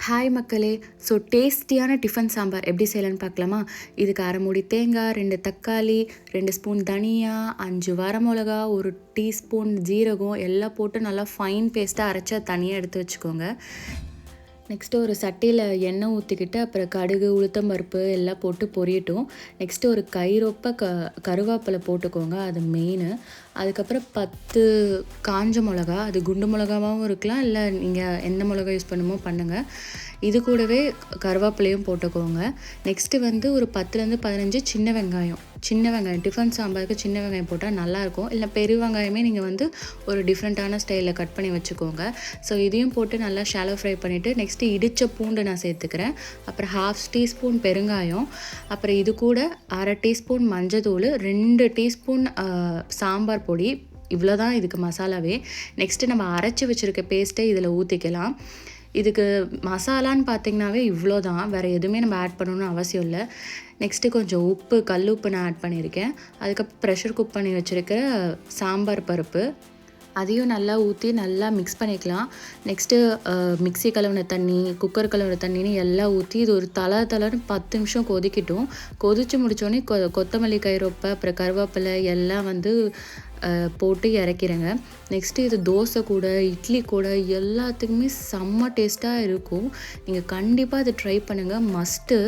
Hi மக்களே. So டேஸ்டியான tiffin sambar எப்படி செய்யலான்னு பார்க்கலாமா? இதுக்கு அரை மூடி தேங்காய், 2 தக்காளி, 2 ஸ்பூன் தனியா, 5 வரமிளகா, 1 டீஸ்பூன் ஜீரகம் எல்லாம் போட்டு நல்லா ஃபைன் பேஸ்ட்டாக அரைச்சா தனியாக எடுத்து வச்சுக்கோங்க. நெக்ஸ்ட்டு ஒரு சட்டியில் எண்ணெய் ஊற்றிக்கிட்டு அப்புறம் கடுகு, உளுத்தம்பருப்பு எல்லாம் போட்டு பொரியட்டும். நெக்ஸ்ட்டு ஒரு கைரொப்ப கருவேப்பிலை போட்டுக்கோங்க, அது மெயினு. அதுக்கப்புறம் 10 காஞ்ச மிளகா, அது குண்டு மிளகாவும் இருக்கலாம், இல்லை நீங்கள் எந்த மிளகா யூஸ் பண்ணுமோ பண்ணுங்கள். இது கூடவே கருவேப்பிலையும் போட்டுக்கோங்க. நெக்ஸ்ட்டு வந்து ஒரு 10லேருந்து 15 சின்ன வெங்காயம் டிஃபன் சாம்பாருக்கு சின்ன வெங்காயம் போட்டால் நல்லாயிருக்கும். இல்லை பெரிய வெங்காயமே நீங்கள் வந்து ஒரு டிஃப்ரெண்ட்டான ஸ்டைலில் கட் பண்ணி வச்சுக்கோங்க. ஸோ இதையும் போட்டு நல்லா ஷாலோ ஃப்ரை பண்ணிவிட்டு நெக்ஸ்ட்டு இடித்த பூண்டு நான் சேர்த்துக்கிறேன். அப்புறம் 1/2 டீஸ்பூன் பெருங்காயம், அப்புறம் இது கூட அரை டீஸ்பூன் மஞ்சத்தூள், 2 டீஸ்பூன் சாம்பார் பொடி. இவ்வளோ தான் இதுக்கு மசாலாவே. நெக்ஸ்ட்டு நம்ம அரைச்சி வச்சுருக்க பேஸ்ட்டை இதில் ஊற்றிக்கலாம். இதுக்கு மசாலான்னு பார்த்திங்கனாவே இவ்வளோ தான், வேறு எதுவுமே நம்ம ஆட் பண்ணணும்னு அவசியம் இல்லை. நெக்ஸ்ட்டு கொஞ்சம் உப்பு, கல் உப்பு நான் ஆட் பண்ணியிருக்கேன். அதுக்கப்புறம் ப்ரெஷர் குக் பண்ணி வச்சுருக்கிற சாம்பார் பருப்பு அதையும் நல்லா ஊற்றி நல்லா மிக்ஸ் பண்ணிக்கலாம். நெக்ஸ்ட்டு மிக்ஸி கழுவின தண்ணி, குக்கர் கழுவின தண்ணின்னு எல்லாம் ஊற்றி இது ஒரு தளன்னு 10 நிமிஷம் கொதிக்கட்டும். கொதித்து முடித்தோடனே கொத்தமல்லி, கைரொப்பை, அப்புறம் கருவேப்பிலை எல்லாம் வந்து போட்டு இறக்கிறேங்க. நெக்ஸ்ட்டு இது தோசை கூட, இட்லி கூட எல்லாத்துக்குமே செம்ம டேஸ்ட்டாக இருக்கும். நீங்கள் கண்டிப்பாக இதை ட்ரை பண்ணுங்கள், மஸ்ட்டு.